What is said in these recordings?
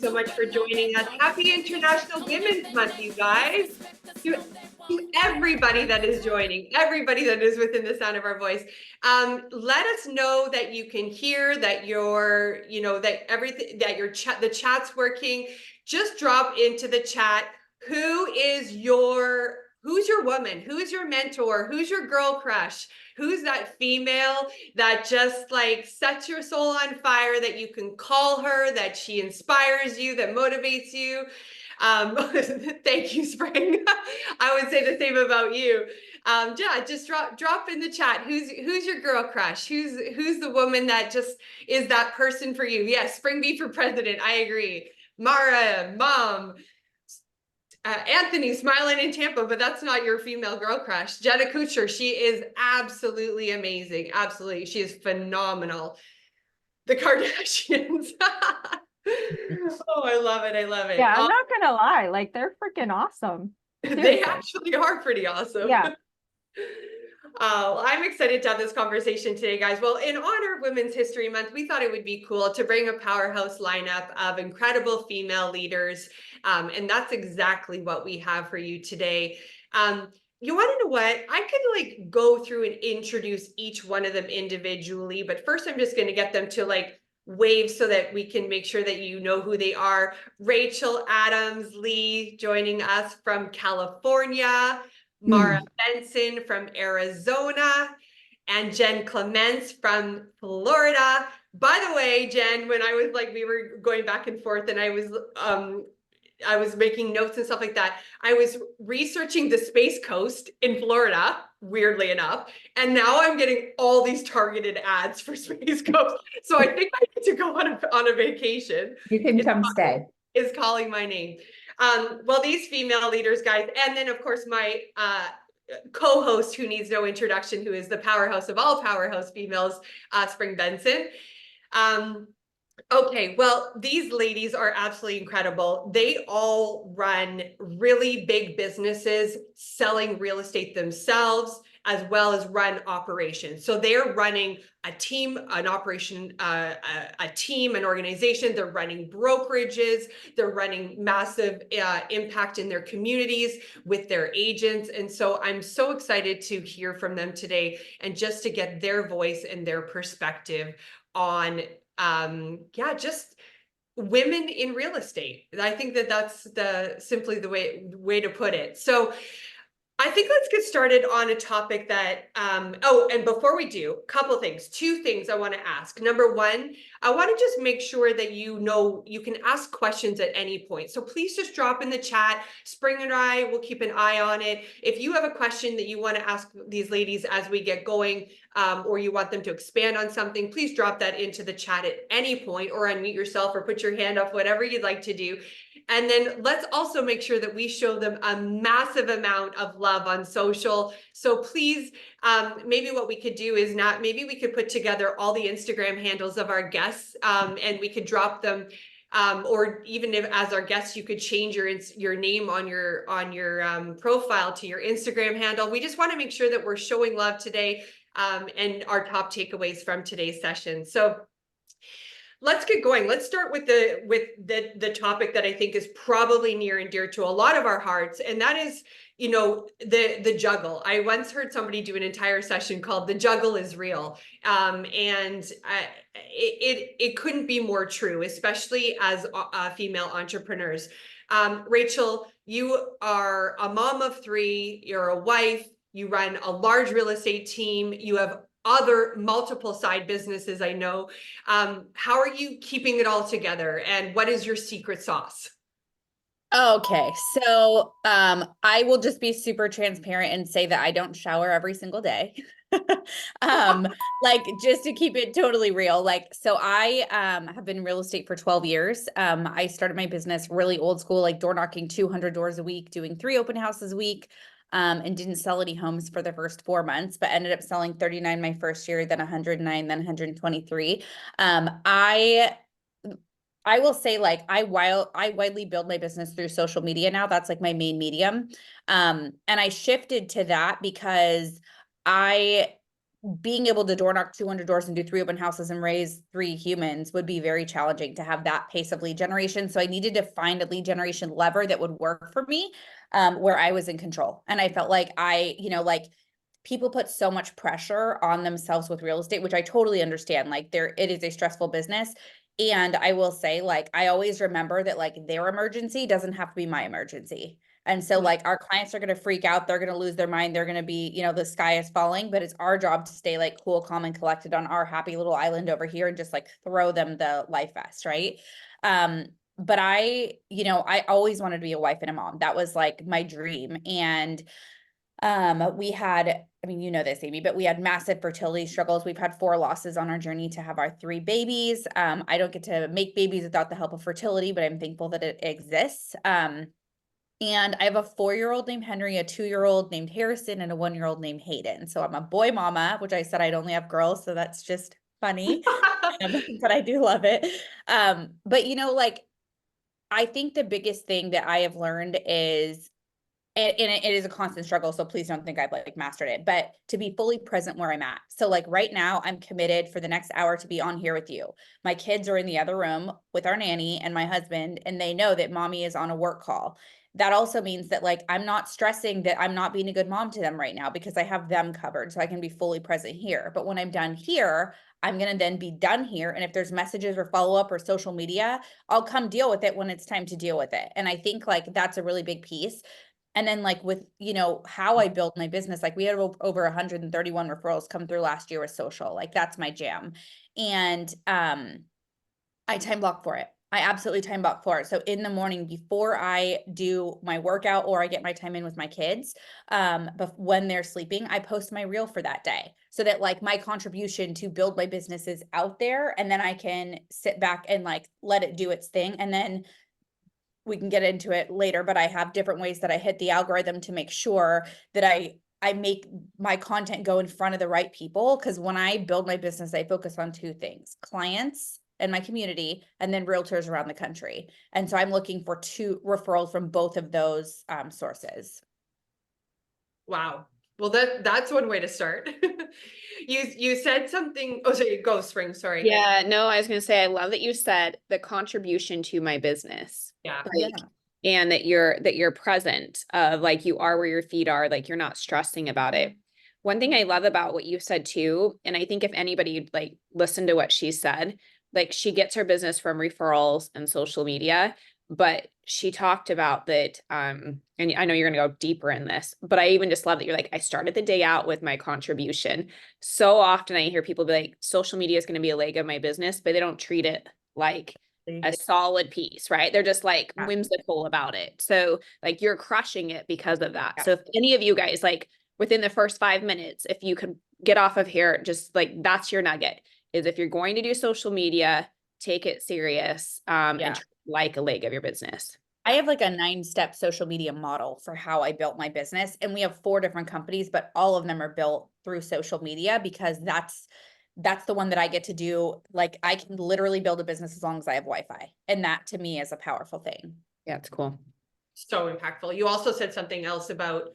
so much for joining us. Happy International Women's Month, you guys. To everybody that is joining, everybody that is within the sound of our voice, let us know that you can hear, that you're, that everything, that your chat, the chat's working. Just drop into the chat. Who's your woman? Who's your mentor? Who's your girl crush? Who's that female that just like sets your soul on fire, that you can call her, that she inspires you, that motivates you? Thank you, Spring. I would say the same about you. Yeah, just drop in the chat. Who's your girl crush? Who's the woman that just is that person for you? Yes, Spring B for president. I agree. Mara, mom. Anthony smiling in Tampa, but that's not your female girl crush. Jenna Kutcher, she is absolutely amazing. Absolutely. She is phenomenal. The Kardashians. Oh, I love it. I love it. Yeah, I'm not gonna lie, like they're freaking awesome. They actually are pretty awesome. Yeah. I'm excited to have this conversation today, guys. Well, in honor of Women's History Month, we thought it would be cool to bring a powerhouse lineup of incredible female leaders. And that's exactly what we have for you today. You want to know what? I could like go through and introduce each one of them individually, but first I'm just going to get them to like wave so that we can make sure that you know who they are. Rachel Adams Lee joining us from California. Mara Benson from Arizona, and Jen Clements from Florida. By the way, Jen, when I was like, we were going back and forth and I was making notes and stuff like that, I was researching the Space Coast in Florida, weirdly enough, and now I'm getting all these targeted ads for Space Coast. So I think I need to go on a vacation. You can come stay. Is calling my name. Well, these female leaders, guys, and then of course my co-host who needs no introduction, who is the powerhouse of all powerhouse females, Spring Benson. Okay, well, these ladies are absolutely incredible. They all run really big businesses, selling real estate themselves, as well as run operations. So they're running a team, an operation, a team, an organization. They're running brokerages. They're running massive impact in their communities with their agents. And so I'm so excited to hear from them today and just to get their voice and their perspective on just women in real estate. I think that that's simply the way to put it. So I think let's get started on a topic that, and before we do, two things I want to ask. Number one, I want to just make sure that you know you can ask questions at any point. So please just drop in the chat. Spring and I will keep an eye on it. If you have a question that you want to ask these ladies as we get going, or you want them to expand on something, please drop that into the chat at any point, or unmute yourself or put your hand up, whatever you'd like to do. And then let's also make sure that we show them a massive amount of love on social. So please, maybe what we could do is maybe we could put together all the Instagram handles of our guests, and we could drop them, or even if as our guests, you could change your name on your profile to your Instagram handle. We just want to make sure that we're showing love today, and our top takeaways from today's session. So let's get going. Let's start with the topic that I think is probably near and dear to a lot of our hearts, and that is, the juggle. I once heard somebody do an entire session called "The Juggle is Real," and it couldn't be more true, especially as female entrepreneurs. Rachel, you are a mom of 3. You're a wife. You run a large real estate team. You have multiple side businesses, I know. How are you keeping it all together? And what is your secret sauce? Okay, so I will just be super transparent and say that I don't shower every single day. Like just to keep it totally real. Like, so I have been in real estate for 12 years. I started my business really old school, like door knocking 200 doors a week, doing 3 open houses a week. And didn't sell any homes for the first 4 months, but ended up selling 39 my first year, then 109, then 123. I will say, like, I widely build my business through social media now. That's like my main medium. And I shifted to that because I being able to door knock 200 doors and do 3 open houses and raise 3 humans would be very challenging to have that pace of lead generation. So I needed to find a lead generation lever that would work for me, where I was in control. And I felt like like people put so much pressure on themselves with real estate, which I totally understand. Like it is a stressful business. And I will say, like, I always remember that like their emergency doesn't have to be my emergency. And so like our clients are going to freak out, they're going to lose their mind, they're going to be, the sky is falling, but it's our job to stay like cool, calm, and collected on our happy little island over here and just like throw them the life vest, right? But I always wanted to be a wife and a mom. That was like my dream. And we had, I mean, you know this, Amy, but we had massive fertility struggles. We've had 4 losses on our journey to have our 3 babies. I don't get to make babies without the help of fertility, but I'm thankful that it exists. And I have a 4-year-old named Henry, a 2-year-old named Harrison, and a 1-year-old named Hayden. So I'm a boy mama, which I said I'd only have girls. So that's just funny, but I do love it. But like, I think the biggest thing that I have learned is, and it is a constant struggle, so please don't think I've like mastered it, but to be fully present where I'm at. So like right now, I'm committed for the next hour to be on here with you. My kids are in the other room with our nanny and my husband, and they know that mommy is on a work call. That also means that like I'm not stressing that I'm not being a good mom to them right now because I have them covered, so I can be fully present here. But when I'm done here, I'm going to then be done here. And if there's messages or follow up or social media, I'll come deal with it when it's time to deal with it. And I think like that's a really big piece. And then like with, how I built my business, like we had over 131 referrals come through last year with social, like that's my jam. And I time block for it. I absolutely time block for it. So in the morning before I do my workout or I get my time in with my kids, but when they're sleeping, I post my reel for that day so that like my contribution to build my business is out there, and then I can sit back and like let it do its thing. And then we can get into it later, but I have different ways that I hit the algorithm to make sure that I make my content go in front of the right people. Cause when I build my business, I focus on 2 things: clients and my community, and then realtors around the country. And so I'm looking for 2 referrals from both of those sources. Wow. Well, that's one way to start. You said something. Oh, sorry, go Spring. Sorry. Yeah, no, I was gonna say, I love that you said the contribution to my business. Yeah. Like, and that you're present, like you are where your feet are, like you're not stressing about it. One thing I love about what you said too, and I think if anybody like listened to what she said, like she gets her business from referrals and social media, but she talked about that, and I know you're gonna go deeper in this, but I even just love that you're like, I started the day out with my contribution. So often I hear people be like, social media is gonna be a leg of my business, but they don't treat it like a solid piece, right? They're just like whimsical about it. So like you're crushing it because of that. So if any of you guys, like within the first 5 minutes, if you can get off of here, just like that's your nugget, is if you're going to do social media, take it serious, and treat it like a leg of your business. I have like a 9-step social media model for how I built my business. And we have 4 different companies, but all of them are built through social media because that's the one that I get to do. Like I can literally build a business as long as I have Wi-Fi. And that to me is a powerful thing. Yeah, it's cool. So impactful. You also said something else about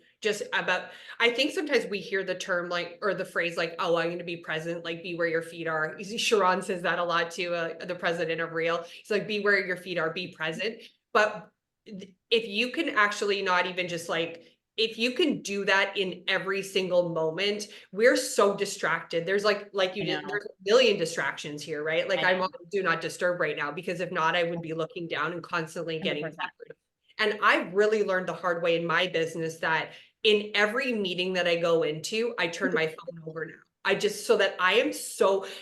I think sometimes we hear the term like, or the phrase like, oh, I'm going to be present, like be where your feet are. You see, Sharon says that a lot to the president of Real. It's like, be where your feet are, be present. But if you can actually not even just like, if you can do that in every single moment, we're so distracted. There's like you did, there's a million distractions here, right? Like I'm on do not disturb right now, because if not, I would be looking down and constantly getting tired. And I've really learned the hard way in my business that in every meeting that I go into, I turn my phone over now. So that I am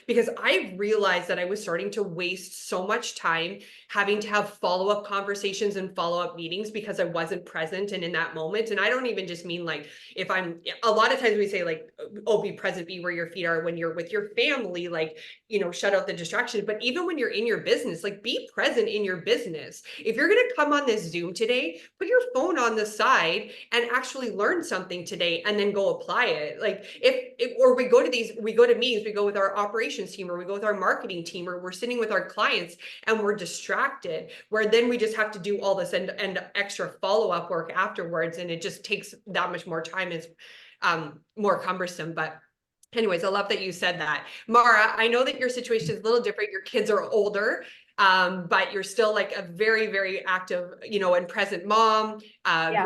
because I realized that I was starting to waste so much time having to have follow-up conversations and follow-up meetings because I wasn't present and in that moment. And I don't even just mean like, a lot of times we say like, oh, be present, be where your feet are when you're with your family, like, shut out the distractions. But even when you're in your business, like be present in your business. If you're going to come on this Zoom today, put your phone on the side and actually learn something today and then go apply it. Like or we go to meetings, we go with our operations team, or we go with our marketing team, or we're sitting with our clients and we're distracted, where then we just have to do all this and extra follow-up work afterwards. And it just takes that much more time. It's more cumbersome. But anyways, I love that you said that. Mara, I know that your situation is a little different. Your kids are older, but you're still like a very, very active, and present mom, Yeah.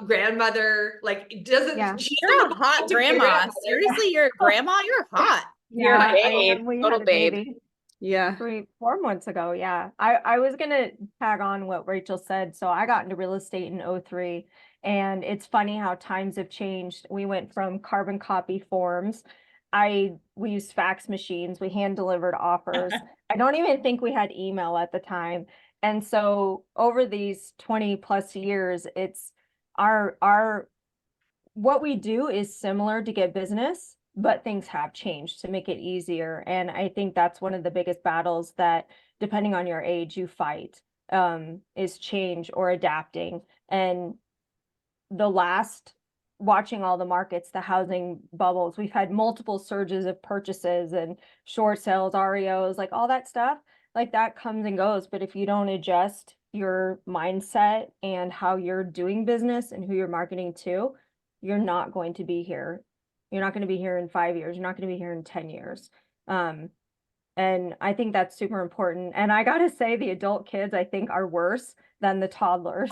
grandmother. Like, doesn't Yeah. she's You're still a hot to be a grandma. grandmother. Seriously, you're a grandma. You're hot. You're a Yeah, I babe, am. We total had a babe. baby Yeah. 4 months ago. Yeah. I was gonna tag on what Rachel said. So I got into real estate in '03, and it's funny how times have changed. We went from carbon copy forms. We used fax machines. We hand delivered offers. I don't even think we had email at the time. And so over these 20 plus years, it's our what we do is similar to get business, but things have changed to make it easier. And I think that's one of the biggest battles that, depending on your age, you fight, is change or adapting. And the last, watching all the markets, the housing bubbles, we've had multiple surges of purchases and short sales, REOs, like all that stuff, like that comes and goes. But if you don't adjust your mindset and how you're doing business and who you're marketing to, you're not going to be here. You're not going to be here in 5 years. You're not going to be here in 10 years. And I think that's super important. And I gotta say, the adult kids, I think, are worse than the toddlers.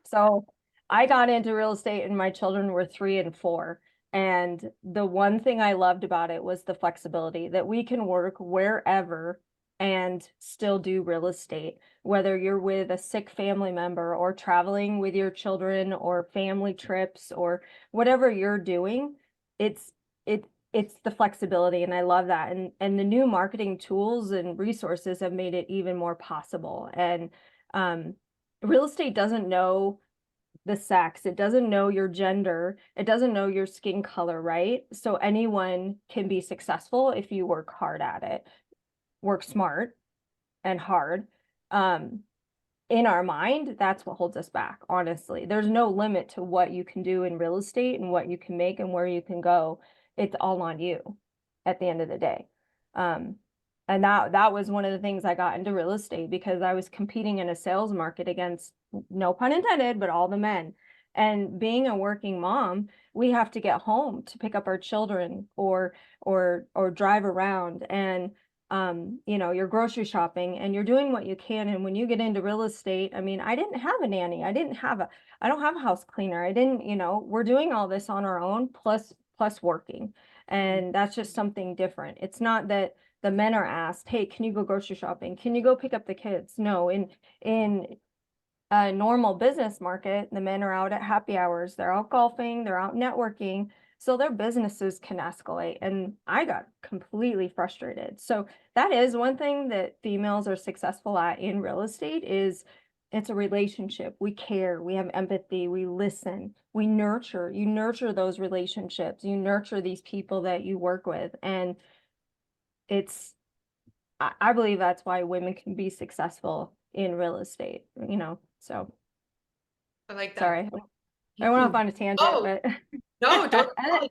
So I got into real estate and my children were 3 and 4. And the one thing I loved about it was the flexibility that we can work wherever and still do real estate, whether you're with a sick family member or traveling with your children or family trips or whatever you're doing. It's it it's the flexibility, and I love that. And the new marketing tools and resources have made it even more possible. And real estate doesn't know the sex, it doesn't know your gender, it doesn't know your skin color, right? So anyone can be successful if you work hard at it, work smart and hard. In our mind, that's what holds us back, honestly. There's no limit to what you can do in real estate and what you can make and where you can go. It's all on you at the end of the day. And that was one of the things I got into real estate, because I was competing in a sales market against, no pun intended, but all the men. And being a working mom, we have to get home to pick up our children or drive around, and you're grocery shopping and you're doing what you can. And when you get into real estate, I mean, I didn't have a nanny. I don't have a house cleaner. I didn't, we're doing all this on our own, plus working. And that's just something different. It's not that the men are asked, hey, can you go grocery shopping? Can you go pick up the kids? No, in a normal business market, the men are out at happy hours, they're out golfing, they're out networking, so their businesses can escalate. And I got completely frustrated. So that is one thing that females are successful at in real estate, is it's a relationship. We care, we have empathy, we listen, we nurture. You nurture those relationships, you nurture these people that you work with. And I believe that's why women can be successful in real estate, so. I like that. Sorry, I went off on a tangent, Oh, but no, don't And apologize.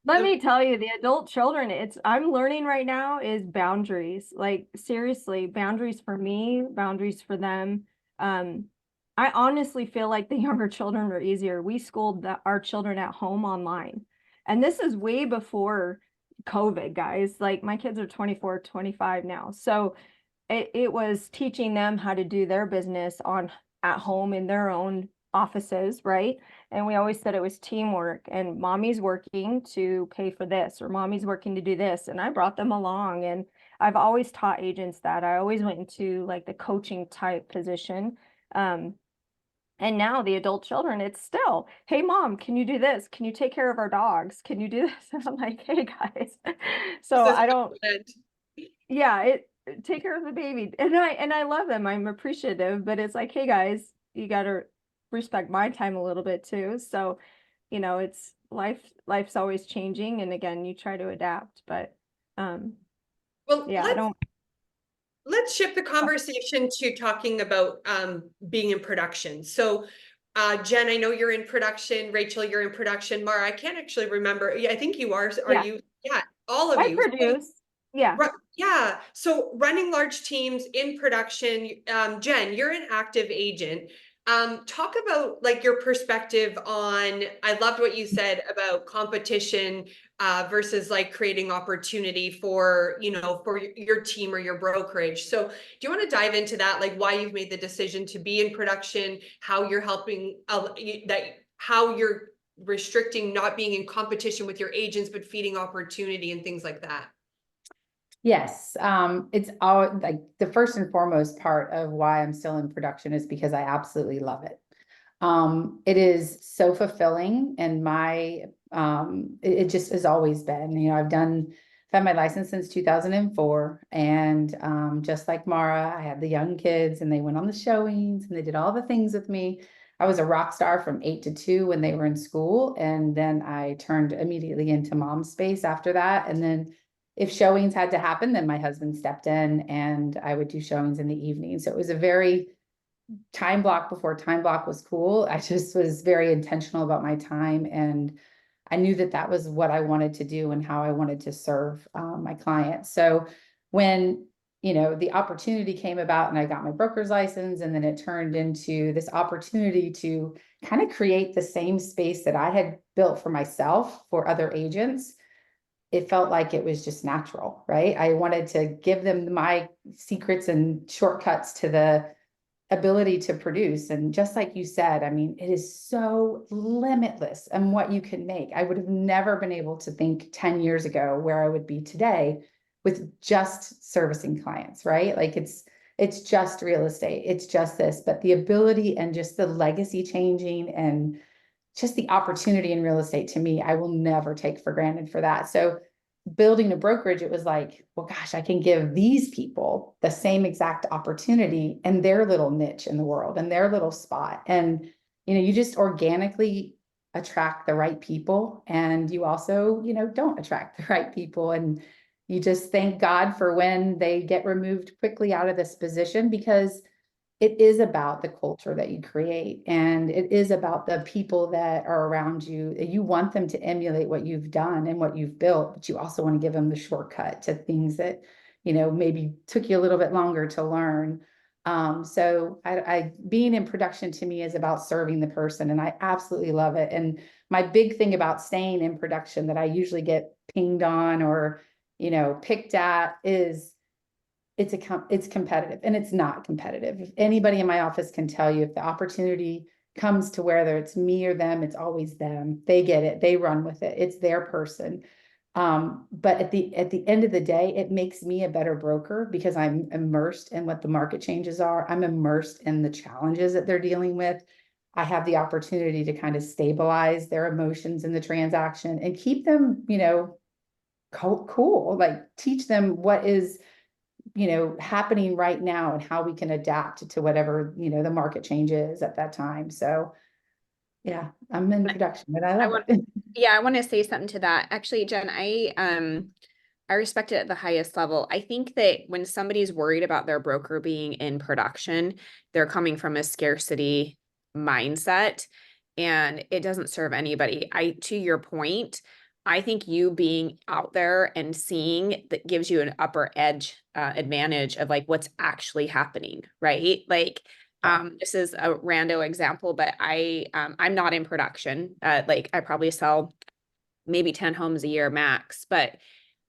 let me tell you, the adult children, I'm learning right now is boundaries. Like, seriously, boundaries for me, boundaries for them. I honestly feel like the younger children are easier. We schooled our children at home online. And this is way before COVID, guys. Like, my kids are 24, 25 now. So it was teaching them how to do their business at home in their own offices, right? And we always said it was teamwork, and mommy's working to pay for this, or mommy's working to do this. And I brought them along, and I've always taught agents that. I always went into like the coaching type position. And now the adult children, it's still, hey, mom, can you do this? Can you take care of our dogs? Can you do this? And I'm like, hey, guys. So This is I don't, good. yeah, take care of the baby. And I love them. I'm appreciative, but it's like, hey, guys, you got to respect my time a little bit too. So, it's life's always changing. And again, you try to adapt, but Well, yeah, let's shift the conversation to talking about being in production. So Jen, I know you're in production. Rachel, you're in production. Mara, I can't actually remember. Yeah, I think you are. Are Yeah. you? Yeah, all of I you. produce. Yeah. Yeah. So running large teams in production. Jen, you're an active agent. Talk about like your perspective on, I loved what you said about competition versus like creating opportunity for, you know, for your team or your brokerage. So do you want to dive into that? Like why you've made the decision to be in production, how you're helping how you're restricting not being in competition with your agents, but feeding opportunity and things like that. Yes, it's all like the first and foremost part of why I'm still in production is because I absolutely love it. It is so fulfilling and it just has always been, you know, I've had my license since 2004 and just like Mara, I had the young kids and they went on the showings and they did all the things with me. I was a rock star from 8 to 2 when they were in school, and then I turned immediately into mom space after that. And then if showings had to happen, then my husband stepped in and I would do showings in the evening. So it was a very time block before time block was cool. I just was very intentional about my time, and I knew that that was what I wanted to do and how I wanted to serve my clients. So when, you know, the opportunity came about and I got my broker's license, and then it turned into this opportunity to kind of create the same space that I had built for myself for other agents, it felt like it was just natural, right? I wanted to give them my secrets and shortcuts to the ability to produce. And just like you said, I mean, it is so limitless and what you can make. I would have never been able to think 10 years ago where I would be today with just servicing clients, right? Like it's just real estate. It's just this, but the ability and just the legacy changing and just the opportunity in real estate, to me, I will never take for granted for that. So building a brokerage, it was like, well, gosh, I can give these people the same exact opportunity in their little niche in the world and their little spot. And, you know, you just organically attract the right people, and you also, you know, don't attract the right people. And you just thank God for when they get removed quickly out of this position, because it is about the culture that you create, and it is about the people that are around you. You want them to emulate what you've done and what you've built, but you also want to give them the shortcut to things that, you know, maybe took you a little bit longer to learn. So I being in production to me is about serving the person, and I absolutely love it. And my big thing about staying in production that I usually get pinged on or, you know, picked at is it's competitive, and it's not competitive. If anybody in my office can tell you, if the opportunity comes to whether it's me or them, it's always them. They get it, they run with it, it's their person. But at the end of the day, it makes me a better broker because I'm immersed in what the market changes are. I'm immersed in the challenges that they're dealing with. I have the opportunity to kind of stabilize their emotions in the transaction and keep them, you know, cool, like teach them what is, you know, happening right now and how we can adapt to whatever, you know, the market changes at that time. So yeah, I'm in production and I love it. Yeah, I want to say something to that. Actually, Jen, I respect it at the highest level. I think that when somebody's worried about their broker being in production, they're coming from a scarcity mindset, and it doesn't serve anybody. To your point, I think you being out there and seeing that gives you an upper edge advantage of like what's actually happening, right? Like this is a rando example, but I'm not in production. Like I probably sell maybe 10 homes a year max, but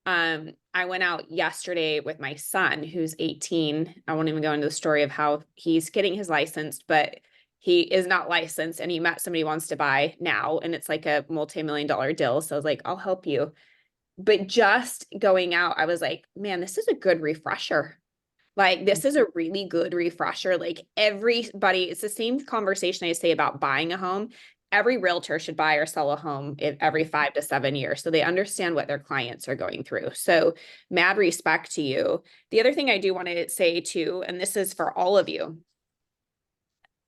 I went out yesterday with my son who's 18. I won't even go into the story of how he's getting his license, but he is not licensed and he met somebody who wants to buy now. And it's like a multi-million-dollar deal. So I was like, I'll help you. But just going out, I was like, man, this is a good refresher. Like, this is a really good refresher. Like everybody, it's the same conversation I say about buying a home. Every realtor should buy or sell a home every 5 to 7 years. So they understand what their clients are going through. So mad respect to you. The other thing I do want to say too, and this is for all of you,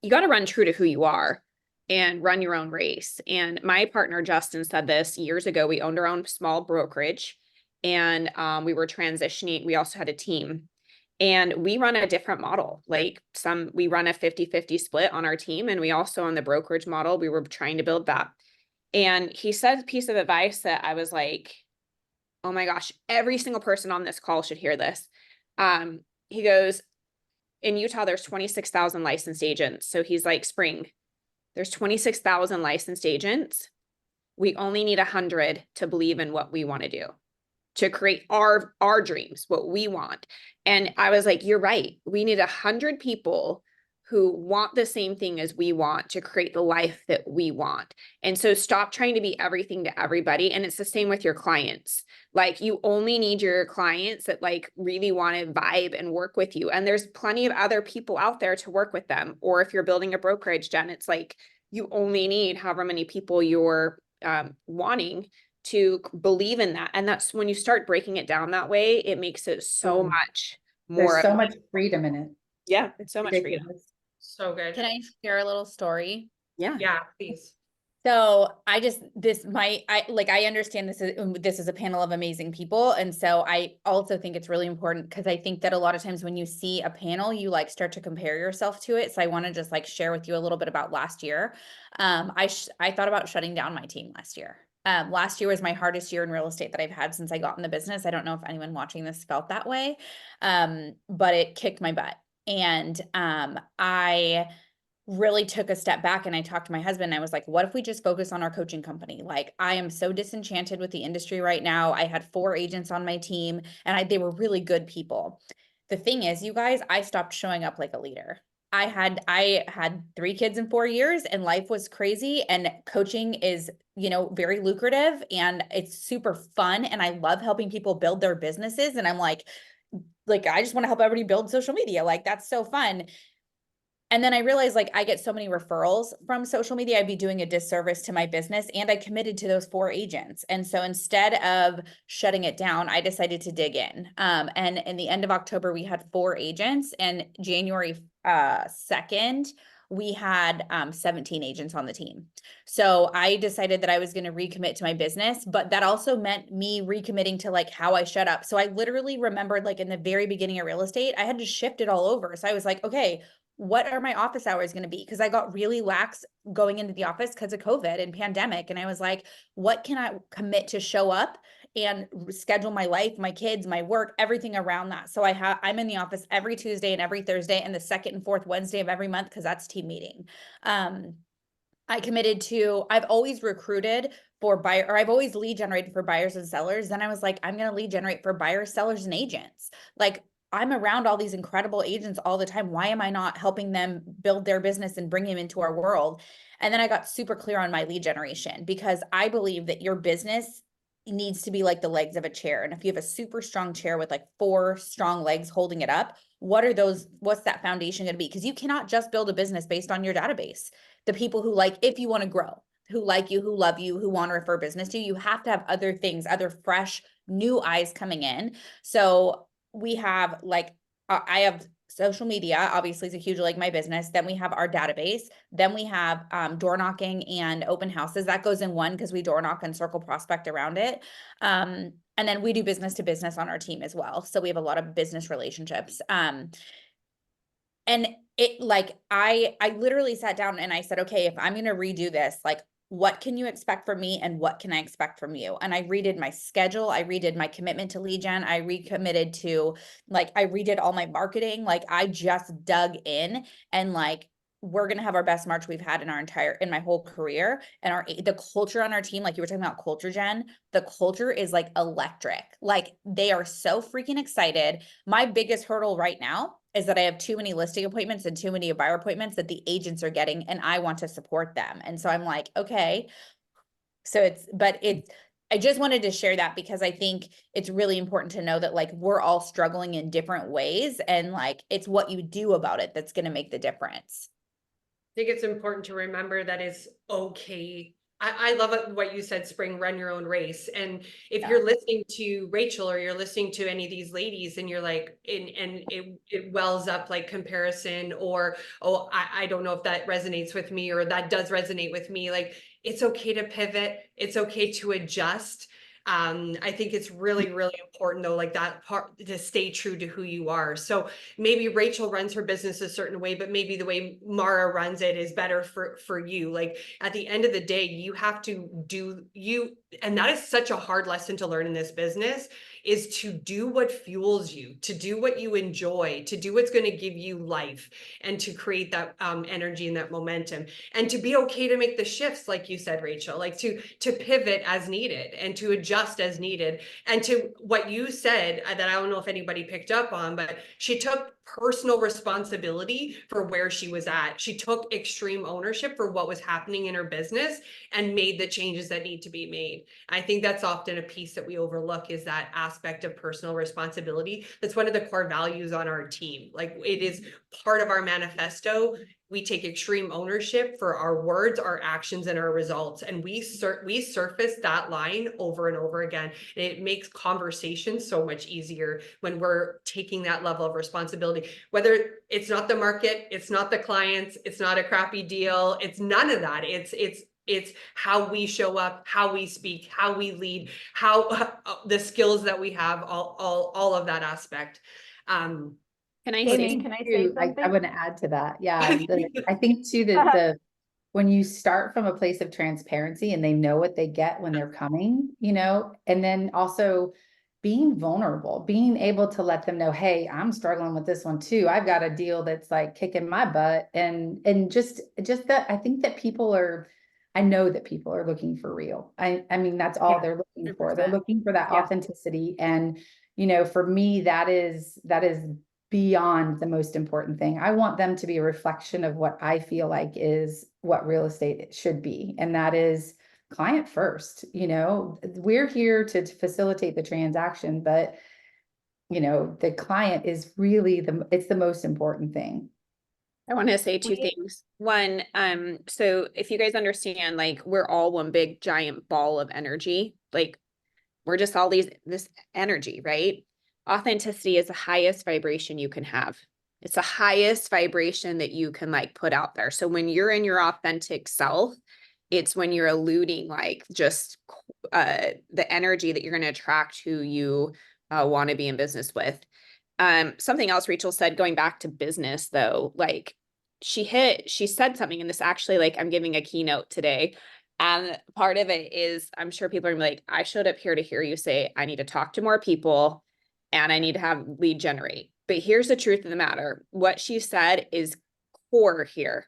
you got to run true to who you are and run your own race. And my partner, Justin, said this years ago. We owned our own small brokerage, and we were transitioning. We also had a team, and we run a different model. Like we run a 50-50 split on our team. And we also on the brokerage model, we were trying to build that. And he said a piece of advice that I was like, oh my gosh, every single person on this call should hear this. He goes, in Utah, there's 26,000 licensed agents. So he's like, Spring, there's 26,000 licensed agents. We only need 100 to believe in what we want to do, to create our dreams, what we want. And I was like, you're right. We need 100 people who want the same thing as we want to create the life that we want. And so stop trying to be everything to everybody. And it's the same with your clients. Like, you only need your clients that like really want to vibe and work with you. And there's plenty of other people out there to work with them. Or if you're building a brokerage, Jen, it's like, you only need however many people you're wanting to believe in that. And that's when you start breaking it down that way, it makes it so much more. There's so much freedom in it. Yeah, it's so much freedom. Ridiculous. So good. Can I share a little story? Yeah. Yeah, please. So I understand this is a panel of amazing people. And so I also think it's really important, because I think that a lot of times when you see a panel, you like start to compare yourself to it. So I want to just like share with you a little bit about last year. I thought about shutting down my team last year. Last year was my hardest year in real estate that I've had since I got in the business. I don't know if anyone watching this felt that way. But it kicked my butt. And I really took a step back, and I talked to my husband. I was like, what if we just focus on our coaching company? Like, I am so disenchanted with the industry right now. I had 4 agents on my team, and they were really good people. The thing is, you guys, I stopped showing up like a leader. I had 3 kids in 4 years, and life was crazy, and coaching is, very lucrative, and it's super fun. And I love helping people build their businesses. And I'm like, I just want to help everybody build social media. Like, that's so fun. And then I realized, like, I get so many referrals from social media, I'd be doing a disservice to my business. And I committed to those 4 agents. And so instead of shutting it down, I decided to dig in. And in the end of October, we had 4 agents, and January 2nd, we had 17 agents on the team. So I decided that I was going to recommit to my business, but that also meant me recommitting to like how I shut up. So I literally remembered, like, in the very beginning of real estate, I had to shift it all over. So I was like, okay, what are my office hours going to be? Because I got really lax going into the office because of COVID and pandemic. And I was like, what can I commit to show up and schedule my life, my kids, my work, everything around that. So I'm in the office every Tuesday and every Thursday and the 2nd and 4th Wednesday of every month, because that's team meeting. I committed to, I've always recruited for I've always lead generated for buyers and sellers. Then I was like, I'm going to lead generate for buyers, sellers, and agents. Like, I'm around all these incredible agents all the time. Why am I not helping them build their business and bring them into our world? And then I got super clear on my lead generation, because I believe that your business needs to be like the legs of a chair. And if you have a super strong chair with like 4 strong legs holding it up, what's that foundation going to be? Because you cannot just build a business based on your database. The people who if you want to grow, who like you, who love you, who want to refer business to you, you have to have other things, other fresh, new eyes coming in. So we have I have social media, obviously, is a huge my business. Then we have our database. Then we have door knocking and open houses. That goes in one, because we door knock and circle prospect around it. And then we do business to business on our team as well. So we have a lot of business relationships. And it I literally sat down and I said, okay, if I'm going to redo this, what can you expect from me and what can I expect from you? And I redid my schedule. I redid my commitment to lead gen. I recommitted to I redid all my marketing. I just dug in, and we're going to have our best March we've had in my whole career. And the culture on our team, you were talking about culture, Jen, the culture is electric. They are so freaking excited. My biggest hurdle right now is that I have too many listing appointments and too many buyer appointments that the agents are getting, and I want to support them. And so I'm like, okay, so I just wanted to share that, because I think it's really important to know that we're all struggling in different ways, and it's what you do about it that's going to make the difference. I think it's important to remember that it's okay. I love what you said, Spring, run your own race. And if you're listening to Rachel, or you're listening to any of these ladies, and you're and it wells up comparison, or, oh, I don't know if that resonates with me, or that does resonate with me. It's okay to pivot. It's okay to adjust. I think it's really, really important though, that part, to stay true to who you are. So maybe Rachel runs her business a certain way, but maybe the way Mara runs it is better for you. At the end of the day, you have to do you, and that is such a hard lesson to learn in this business, is to do what fuels you, to do what you enjoy, to do what's going to give you life, and to create that energy and that momentum, and to be okay to make the shifts, like you said, Rachel, like to pivot as needed and to adjust as needed. And to what you said that I don't know if anybody picked up on, but she took personal responsibility for where she was at. She took extreme ownership for what was happening in her business and made the changes that need to be made. I think that's often a piece that we overlook, is that aspect of personal responsibility. That's one of the core values on our team. Like, it is part of our manifesto. We take extreme ownership for our words, our actions, and our results. And we surface that line over and over again. And it makes conversations so much easier when we're taking that level of responsibility. Whether it's not the market, it's not the clients, it's not a crappy deal, it's none of that. It's how we show up, how we speak, how we lead, how the skills that we have, all of that aspect. Can I Amy, say, can I say Too, I something? want to add to that. Yeah, I think too that when you start from a place of transparency and they know what they get when they're coming, you know, and then also being vulnerable, being able to let them know, hey, I'm struggling with this one too. I've got a deal that's like kicking my butt, and just that I think that I know that people are looking for real. I mean, that's all Yeah, they're looking for. 100%. They're looking for that Yeah. authenticity. And, you know, for me, that is beyond the most important thing. I want them to be a reflection of what I feel like is what real estate should be. And that is client first. You know, we're here to facilitate the transaction, but you know, the client is really it's the most important thing. I want to say two We- things. One, so if you guys understand, like, we're all one big giant ball of energy. Like, we're just all this energy, right? Authenticity is the highest vibration you can have. It's the highest vibration that you can like put out there. So when you're in your authentic self, it's when you're eluding like just the energy that you're going to attract who you want to be in business with. Something else Rachel said, going back to business though, like she said something, and this actually, like, I'm giving a keynote today. And part of it is, I'm sure people are gonna be like, I showed up here to hear you say, I need to talk to more people and I need to have lead generate. But here's the truth of the matter. What she said is core here,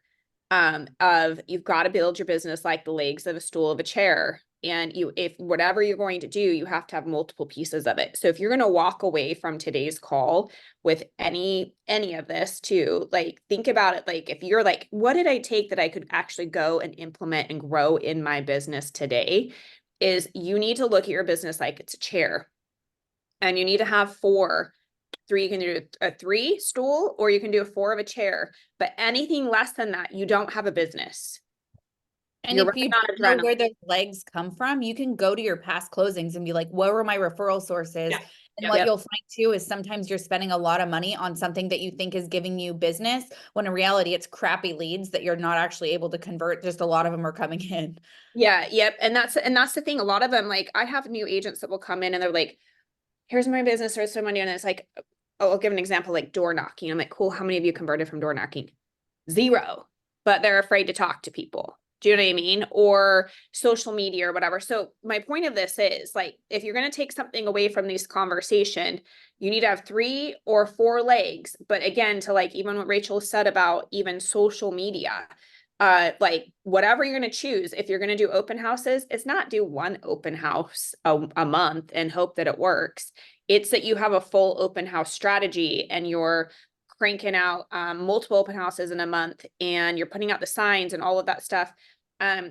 of you've got to build your business like the legs of a stool of a chair. And if whatever you're going to do, you have to have multiple pieces of it. So if you're going to walk away from today's call with any of this too, like, think about it. Like, if you're like, what did I take that I could actually go and implement and grow in my business today, is you need to look at your business like it's a chair, and you need to have three. You can do a 3 stool, or you can do a 4 of a chair, but anything less than that, you don't have a business. And You're if you running on don't know where adrenaline. those legs come from, you can go to your past closings and be like, what were my referral sources? Yeah. And Yeah. what Yep. you'll find too is sometimes you're spending a lot of money on something that you think is giving you business, when in reality it's crappy leads that you're not actually able to convert. Just a lot of them are coming in. Yeah, yep. And that's the thing. A lot of them, like, I have new agents that will come in and they're like, here's my business, there's so many. And it's like, oh, I'll give an example, like door knocking. I'm like, cool, how many of you converted from door knocking? 0. But they're afraid to talk to people. Do you know what I mean? Or social media or whatever. So my point of this is, like, if you're going to take something away from this conversation, you need to have 3 or 4 legs. But again, to like even what Rachel said about even social media, like, whatever you're going to choose, if you're going to do open houses, it's not do one open house a month and hope that it works. It's that you have a full open house strategy, and you're cranking out multiple open houses in a month, and you're putting out the signs and all of that stuff.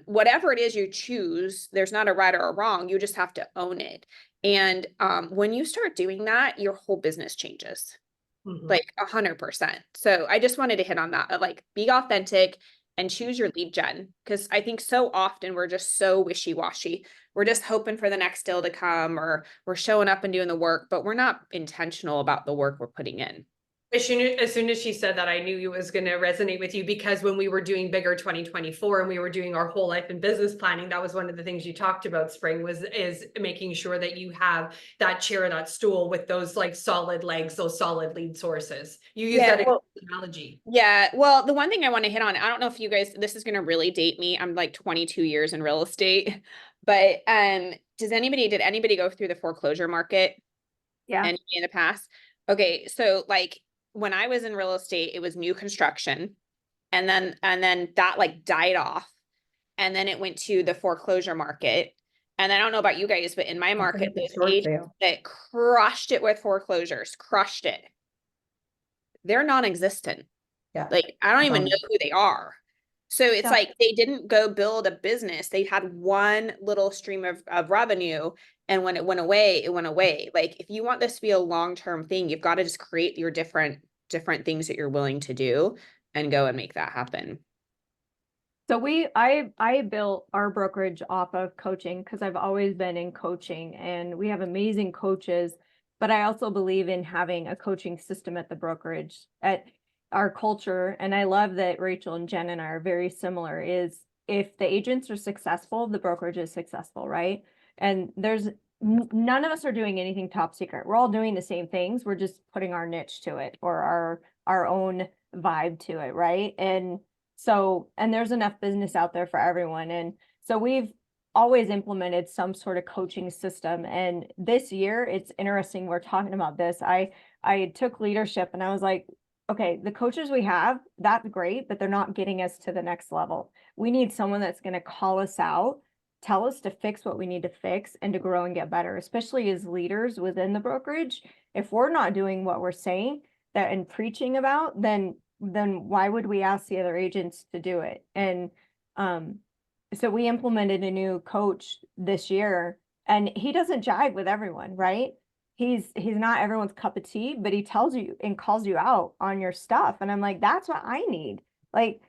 Whatever it is you choose, there's not a right or a wrong. You just have to own it. And when you start doing that, your whole business changes, Mhm. like 100%. So I just wanted to hit on that, of like, be authentic and choose your lead gen. Because I think so often we're just so wishy-washy. We're just hoping for the next deal to come, or we're showing up and doing the work, but we're not intentional about the work we're putting in. As soon as she said that, I knew it was going to resonate with you, because when we were doing Bigger 2024 and we were doing our whole life and business planning, that was one of the things you talked about, Spring, is making sure that you have that chair or that stool with those like solid legs, those solid lead sources. You use Yeah, that well, analogy. Yeah, well, the one thing I want to hit on, I don't know if you guys, this is going to really date me. I'm like 22 years in real estate, but did anybody go through the foreclosure market? Yeah. and in the past? Okay, so like when I was in real estate, it was new construction. And then that like died off. And then it went to the foreclosure market. And I don't know about you guys, but in my Don't market, forget the those short agents sale. that crushed it with foreclosures, crushed it. They're non-existent. Yeah. Like, I don't even know Bummer. who they are. So it's Yeah. like they didn't go build a business. They had one little stream of revenue. And when it went away, it went away. Like, if you want this to be a long-term thing, you've got to just create your different things that you're willing to do and go and make that happen. So I built our brokerage off of coaching because I've always been in coaching and we have amazing coaches, but I also believe in having a coaching system at the brokerage at our culture. And I love that Rachel and Jen and I are very similar is if the agents are successful, the brokerage is successful, right? And there's none of us are doing anything top secret. We're all doing the same things. We're just putting our niche to it or our own vibe to it, right? And so, and there's enough business out there for everyone. And so we've always implemented some sort of coaching system. And this year, it's interesting, we're talking about this. I took leadership and I was like, okay, the coaches we have, that's great, but they're not getting us to the next level. We need someone that's going to call us out, tell us to fix what we need to fix and to grow and get better, especially as leaders within the brokerage. If we're not doing what we're saying that and preaching about, then why would we ask the other agents to do it? And so we implemented a new coach this year and he doesn't jive with everyone, right? He's not everyone's cup of tea, but he tells you and calls you out on your stuff. And I'm like, that's what I need. Like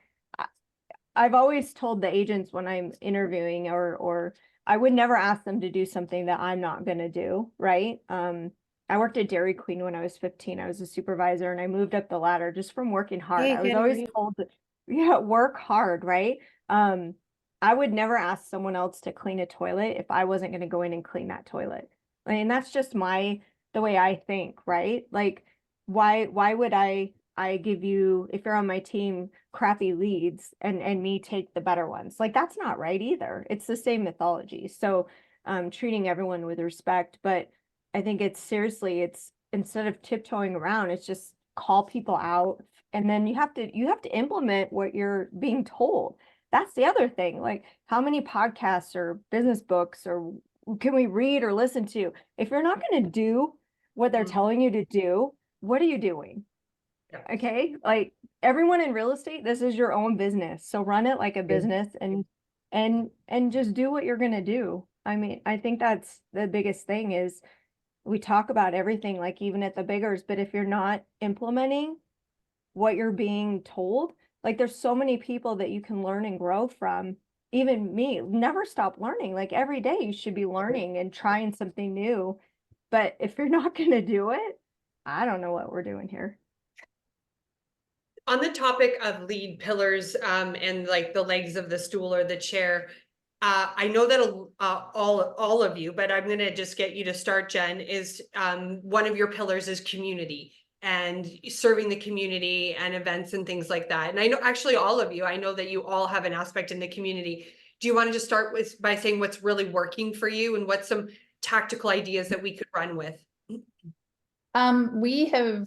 I've always told the agents when I'm interviewing or I would never ask them to do something that I'm not going to do, right? I worked at Dairy Queen when I was 15. I was a supervisor and I moved up the ladder just from working hard. Hey, I was good always for you. told to, yeah, work hard, right? I would never ask someone else to clean a toilet if I wasn't going to go in and clean that toilet. I mean, that's just the way I think, right? Like, why would I give you, if you're on my team, crappy leads and me take the better ones? Like, that's not right either. It's the same mythology. So, treating everyone with respect, but I think it's seriously, it's instead of tiptoeing around, it's just call people out and then you have to implement what you're being told. That's the other thing. Like how many podcasts or business books or can we read or listen to? If you're not going to do what they're telling you to do, what are you doing? Yeah. Okay? Like everyone in real estate, this is your own business. So run it like a business and just do what you're going to do. I mean, I think that's the biggest thing is we talk about everything, like even at the biggers, but if you're not implementing what you're being told, like there's so many people that you can learn and grow from. Even me, never stop learning. Like every day you should be learning and trying something new. But if you're not going to do it, I don't know what we're doing here. On the topic of lead pillars, and like the legs of the stool or the chair, I know that all of you, but I'm gonna just get you to start, Jen, is one of your pillars is community and serving the community and events and things like that. And I know actually all of you, I know that you all have an aspect in the community. Do you want to just start by saying what's really working for you and what's some tactical ideas that we could run with? We have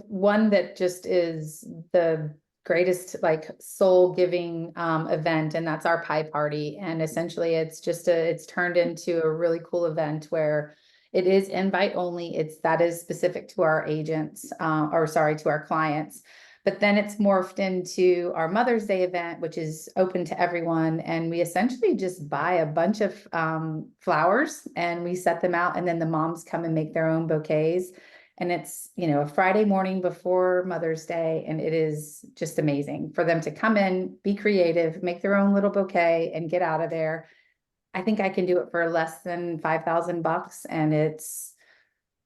one that just is the greatest like soul giving event, and that's our pie party. And essentially it's turned into a really cool event where it is invite only. That is specific to our agents, to our clients. But then it's morphed into our Mother's Day event, which is open to everyone. And we essentially just buy a bunch of flowers and we set them out, and then the moms come and make their own bouquets. And it's, a Friday morning before Mother's Day. And it is just amazing for them to come in, be creative, make their own little bouquet and get out of there. I think I can do it for less than $5,000. And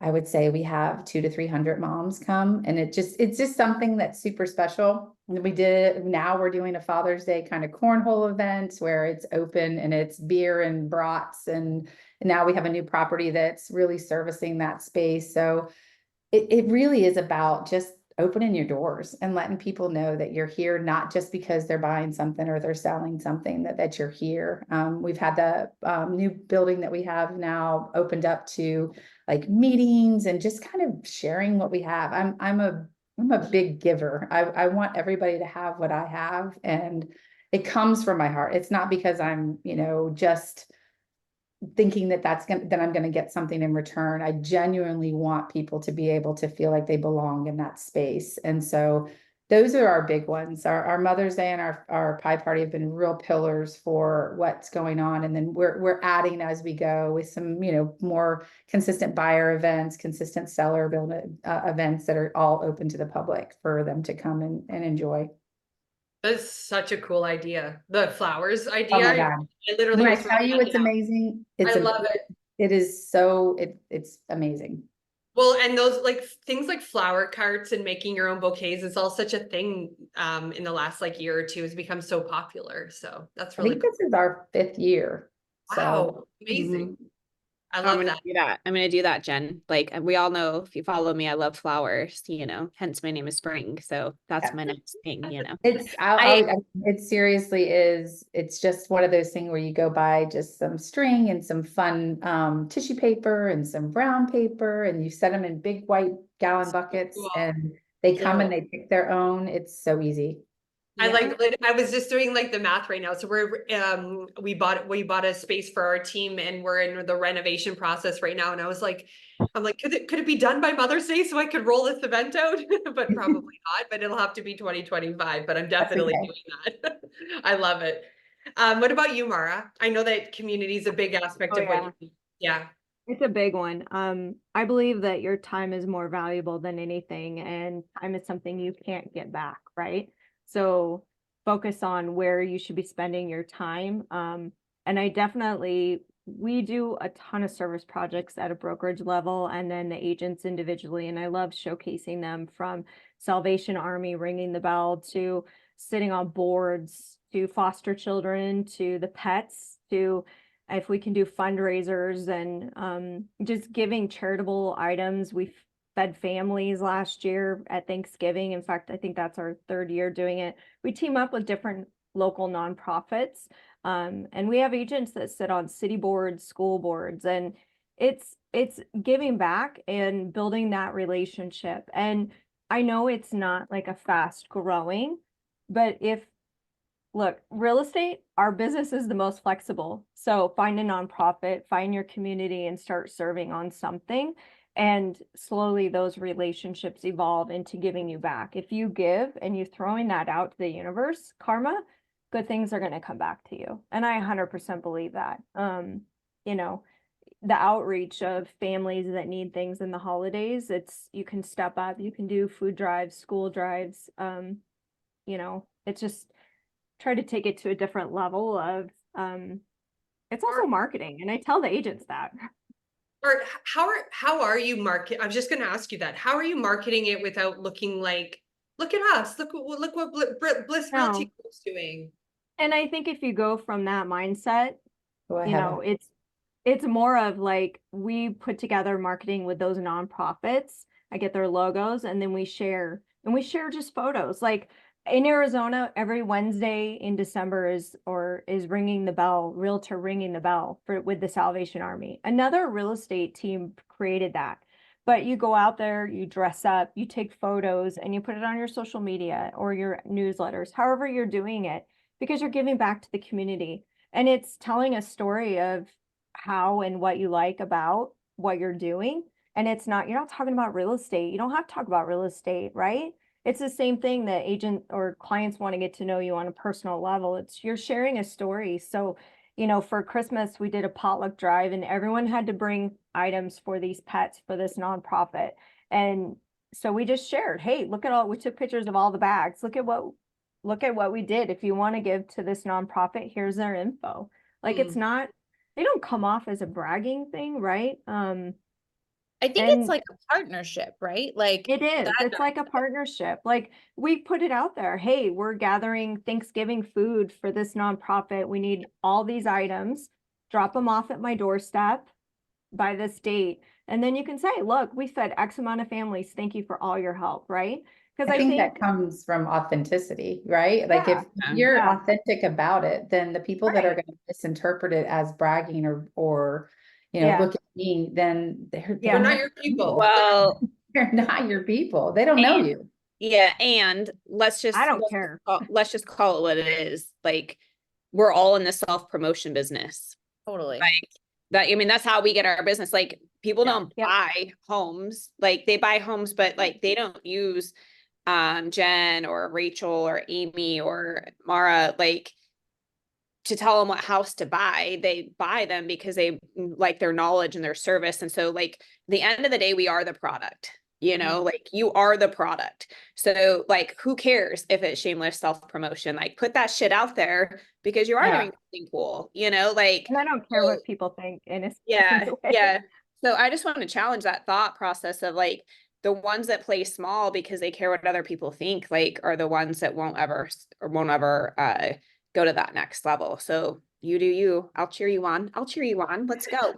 I would say we have 200 to 300 moms come, and it's just something that's super special. And now we're doing a Father's Day kind of cornhole event where it's open and it's beer and brats. And now we have a new property that's really servicing that space. So it really is about just opening your doors and letting people know that you're here, not just because they're buying something or they're selling something, that you're here. We've had the new building that we have now opened up to like meetings and just kind of sharing what we have. I'm a big giver. I want everybody to have what I have, and it comes from my heart. It's not because I'm, just thinking that I'm going to get something in return. I genuinely want people to be able to feel like they belong in that space. And so those are our big ones. Our Mother's Day and our pie party have been real pillars for what's going on. And then we're adding as we go with some, more consistent buyer events, consistent seller build events that are all open to the public for them to come and enjoy. That's such a cool idea. The flowers Oh idea. my I God. literally When I was tell writing you that it's down. amazing, I love it. it is so, it's amazing. Well, and those like things like flower carts and making your own bouquets is all such a thing in the last like year or two has become so popular. So that's I really think cool. this is our 5th year. So Wow, amazing. I I'm love gonna that. do that. I'm gonna do that, Jen. Like we all know, if you follow me, I love flowers, hence my name is Spring. So that's Yeah. my next thing. it seriously is, it's just one of those things where you go buy just some string and some fun tissue paper and some brown paper, and you set them in big white gallon buckets, Cool. and they come Yeah. and they pick their own. It's so easy. I was just doing like the math right now. So we bought a space for our team and we're in the renovation process right now. And I'm like, could it be done by Mother's Day so I could roll this event out? But probably not, but it'll have to be 2025, but I'm definitely okay. doing that. I love it. What about you, Mara? I know that community is a big aspect Oh, of what you do. Yeah. It's a big one. I believe that your time is more valuable than anything, and time is something you can't get back, right? So focus on where you should be spending your time. And we do a ton of service projects at a brokerage level and then the agents individually. And I love showcasing them, from Salvation Army ringing the bell to sitting on boards, to foster children, to the pets, to if we can do fundraisers and just giving charitable items. We fed families last year at Thanksgiving. In fact, I think that's our 3rd year doing it. We team up with different local nonprofits, and we have agents that sit on city boards, school boards, and it's giving back and building that relationship. And I know it's not like a fast growing, but look, real estate, our business is the most flexible. So find a nonprofit, find your community, and start serving on something. And slowly those relationships evolve into giving you back. If you give and you're throwing that out to the universe, karma, good things are going to come back to you. And I 100% believe that. The outreach of families that need things in the holidays, you can step up, you can do food drives, school drives. It's just try to take it to a different level of it's also marketing, and I tell the agents that. Or how are you market? I was just going to ask you that. How are you marketing it without looking like, look at us, look what Bliss Realty is doing. And I think if you go from that mindset, Go ahead. it's more of like, we put together marketing with those nonprofits. I get their logos, and then we share just photos. Like in Arizona, every Wednesday in December is ringing the bell, realtor ringing the bell with the Salvation Army. Another real estate team created that. But you go out there, you dress up, you take photos, and you put it on your social media or your newsletters, however you're doing it, because you're giving back to the community. And it's telling a story of how and what you like about what you're doing. And you're not talking about real estate. You don't have to talk about real estate, right? It's the same thing that agent or clients want to get to know you on a personal level. You're sharing a story. So, for Christmas, we did a potluck drive, and everyone had to bring items for these pets for this nonprofit. And so we just shared, hey, we took pictures of all the bags. Look at what we did. If you want to give to this nonprofit, here's their info. Like, they don't come off as a bragging thing, right? I think it's like a partnership, right? Like it is. It's like a partnership. Like, we put it out there. Hey, we're gathering Thanksgiving food for this nonprofit. We need all these items. Drop them off at my doorstep by this date. And then you can say, look, we fed X amount of families. Thank you for all your help, right? Because I think that comes from authenticity, right? Like if you're authentic about it, then the people that are going to misinterpret it as bragging or Yeah. look at me, then they're Yeah. They're not your people. Well, They're not your people. They don't know And- you. yeah, and let's just I don't care. let's just call it what it is. Like, we're all in the self-promotion business. Totally. Like that, I mean, that's how we get our business. Like, people Yeah. don't Yep. buy homes. Like, they buy homes, but like they don't use Jen or Rachel or Amy or Mara like to tell them what house to buy. They buy them because they like their knowledge and their service. And so, like, the end of the day, we are the product, like you are the product. So, like, who cares if it's shameless self-promotion? Like, put that shit out there because you are Yeah. doing something cool, like, And I don't care so- what people think in a yeah, way. yeah. So I just want to challenge that thought process of like the ones that play small because they care what other people think, like, are the ones that won't ever go to that next level. So you do you. I'll cheer you on. I'll cheer you on. Let's go.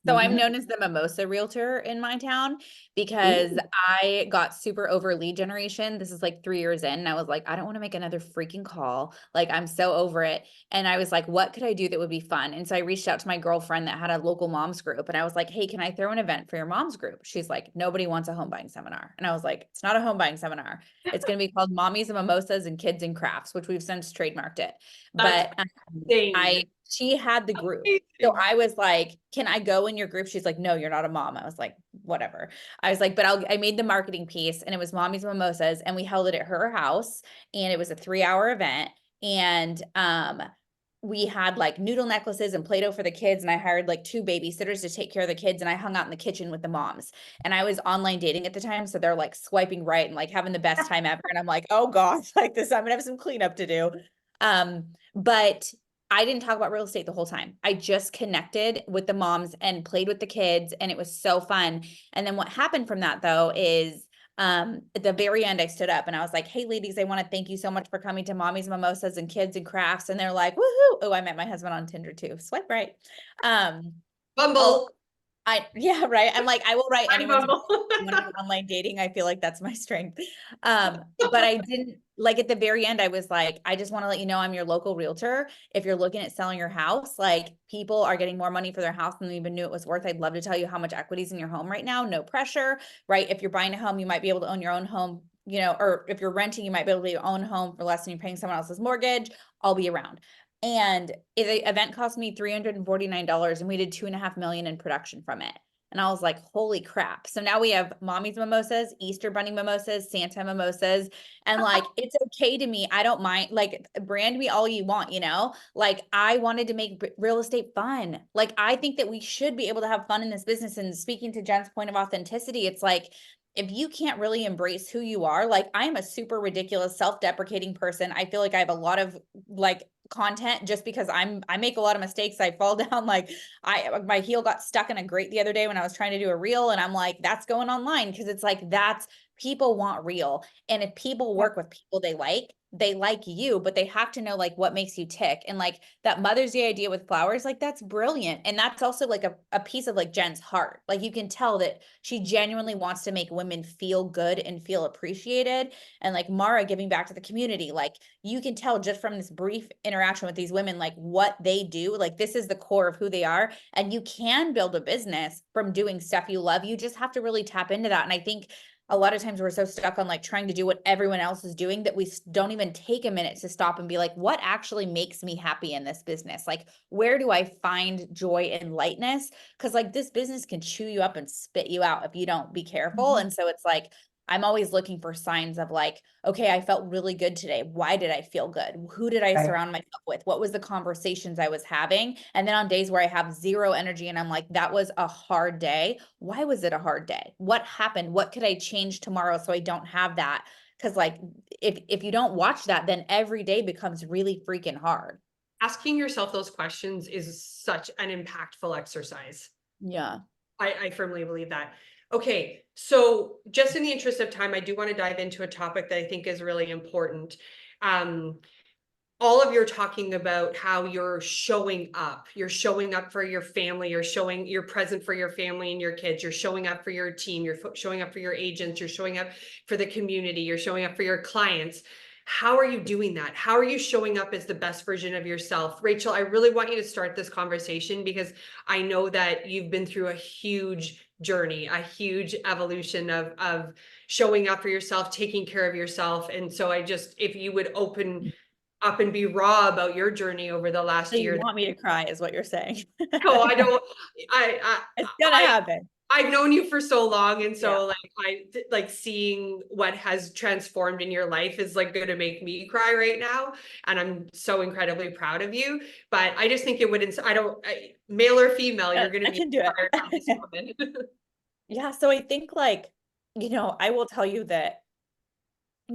So I'm Mhm. known as the mimosa realtor in my town because Ooh. I got super over lead generation. This is like 3 years in, and I was like, I don't want to make another freaking call. Like, I'm so over it. And I was like, what could I do that would be fun? And so I reached out to my girlfriend that had a local moms group, and I was like, hey, can I throw an event for your moms group? She's like, nobody wants a home buying seminar. And I was like, it's not a home buying seminar. It's going to be called Mommies and Mimosas and Kids and Crafts, which we've since trademarked it. That's But insane. she had the group. So I was like, can I go in your group? She's like, no, you're not a mom. I was like, whatever. I was like, but I made the marketing piece, and it was Mommies and Mimosas, and we held it at her house, and it was a 3-hour event. And, we had like noodle necklaces and Play-Doh for the kids. And I hired like 2 babysitters to take care of the kids. And I hung out in the kitchen with the moms, and I was online dating at the time. So they're like swiping right and like having the best time ever. And I'm like, oh gosh, like this, I'm gonna have some cleanup to do. But I didn't talk about real estate the whole time. I just connected with the moms and played with the kids, and it was so fun. And then what happened from that though is at the very end I stood up and I was like, hey ladies, I want to thank you so much for coming to Mommies, Mimosas and Kids and Crafts. And they're like, woohoo. Oh, I met my husband on Tinder too. Swipe right. Bumble. Yeah, right. I'm like, I will write I'm anyone's Bumble. when I'm online dating. I feel like that's my strength. But I didn't like at the very end, I was like, I just want to let you know I'm your local realtor. If you're looking at selling your house, like people are getting more money for their house than they even knew it was worth. I'd love to tell you how much equity's in your home right now. No pressure, right? If you're buying a home, you might be able to own your own home, or if you're renting, you might be able to own a home for less than you're paying someone else's mortgage. I'll be around. And the event cost me $349, and we did 2.5 million in production from it. And I was like, holy crap. So now we have Mommy's Mimosas, Easter Bunny Mimosas, Santa Mimosas. And like, it's okay to me. I don't mind, like, brand me all you want, like I wanted to make real estate fun. Like, I think that we should be able to have fun in this business. And speaking to Jen's point of authenticity, it's like, if you can't really embrace who you are, like I am a super ridiculous, self-deprecating person. I feel like I have a lot of like content just because I make a lot of mistakes. I fall down. Like my heel got stuck in a grate the other day when I was trying to do a reel, and I'm like, that's going online. Cause it's like, people want real. And if people work with people they like you, but they have to know like what makes you tick. And like that Mother's Day idea with flowers, like that's brilliant. And that's also like a piece of like Jen's heart. Like you can tell that she genuinely wants to make women feel good and feel appreciated. And like Mara giving back to the community, like you can tell just from this brief interaction with these women, like what they do, like this is the core of who they are. And you can build a business from doing stuff you love. You just have to really tap into that. And I think a lot of times we're so stuck on like trying to do what everyone else is doing that we don't even take a minute to stop and be like, what actually makes me happy in this business? Like, where do I find joy and lightness? Because like this business can chew you up and spit you out if you don't be careful. And so it's like, I'm always looking for signs of like, okay, I felt really good today. Why did I feel good? Who did I Right. surround myself with? What was the conversations I was having? And then on days where I have zero energy and I'm like, that was a hard day. Why was it a hard day? What happened? What could I change tomorrow so I don't have that? Because like, if you don't watch that, then every day becomes really freaking hard. Asking yourself those questions is such an impactful exercise. Yeah. I firmly believe that. Okay, so just in the interest of time, I do want to dive into a topic that I think is really important. All of you're talking about how you're showing up for your family, you're present for your family and your kids, you're showing up for your team, you're showing up for your agents, you're showing up for the community, you're showing up for your clients. How are you doing that? How are you showing up as the best version of yourself? Rachel, I really want you to start this conversation because I know that you've been through a huge journey, a huge evolution of showing up for yourself, taking care of yourself. And so if you would open up and be raw about your journey over the last So you year. want me to cry is what you're saying. No, I don't, I, It's gonna happen. I've known you for so long, and Yeah. so like seeing what has transformed in your life is like going to make me cry right now, and I'm so incredibly proud of you. But I just think it would. Male or female, you're going I to be can do inspired by this it. woman. Yeah, so I think like, I will tell you that